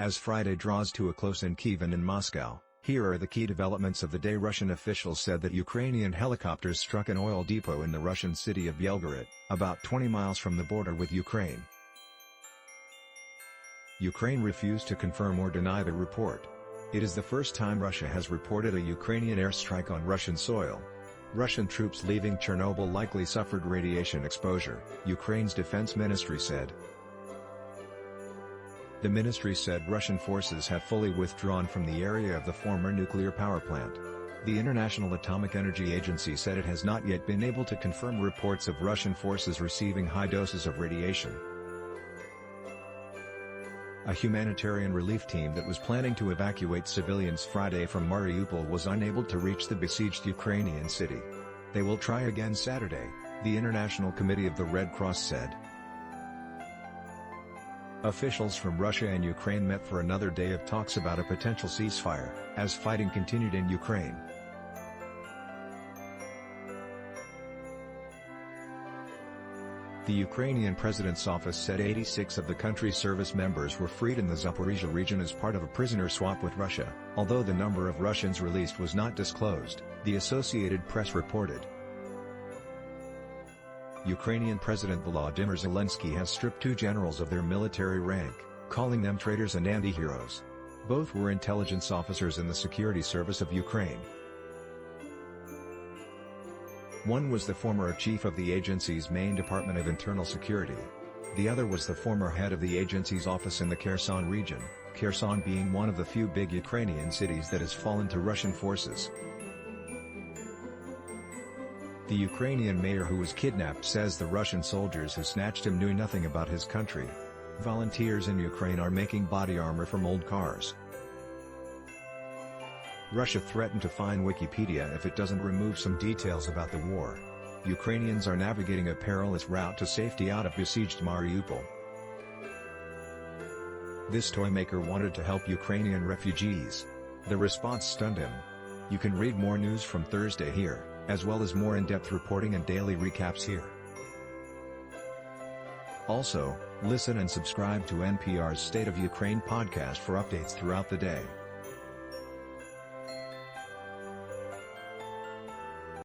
As Friday draws to a close in Kyiv and in Moscow, here are the key developments of the day. Russian officials said that Ukrainian helicopters struck an oil depot in the Russian city of Belgorod, about 20 miles from the border with Ukraine. Ukraine refused to confirm or deny the report. It is the first time Russia has reported a Ukrainian airstrike on Russian soil. Russian troops leaving Chernobyl likely suffered radiation exposure, Ukraine's defense ministry said. The ministry said Russian forces have fully withdrawn from the area of the former nuclear power plant. The International Atomic Energy Agency said it has not yet been able to confirm reports of Russian forces receiving high doses of radiation. A humanitarian relief team that was planning to evacuate civilians Friday from Mariupol was unable to reach the besieged Ukrainian city. They will try again Saturday, the International Committee of the Red Cross said. Officials from Russia and Ukraine met for another day of talks about a potential ceasefire, as fighting continued in Ukraine. The Ukrainian president's office said 86 of the country's service members were freed in the Zaporizhzhia region as part of a prisoner swap with Russia, although the number of Russians released was not disclosed, the Associated Press reported. Ukrainian President Volodymyr Zelensky has stripped 2 generals of their military rank, calling them traitors and anti-heroes. Both were intelligence officers in the security service of Ukraine. One was the former chief of the agency's main Department of Internal Security. The other was the former head of the agency's office in the Kherson region, Kherson being one of the few big Ukrainian cities that has fallen to Russian forces. The Ukrainian mayor who was kidnapped says the Russian soldiers who snatched him knew nothing about his country. Volunteers in Ukraine are making body armor from old cars. Russia threatened to fine Wikipedia if it doesn't remove some details about the war. Ukrainians are navigating a perilous route to safety out of besieged Mariupol. This toy maker wanted to help Ukrainian refugees. The response stunned him. You can read more news from Thursday here, as well as more in-depth reporting and daily recaps here. Also, listen and subscribe to NPR's State of Ukraine podcast for updates throughout the day.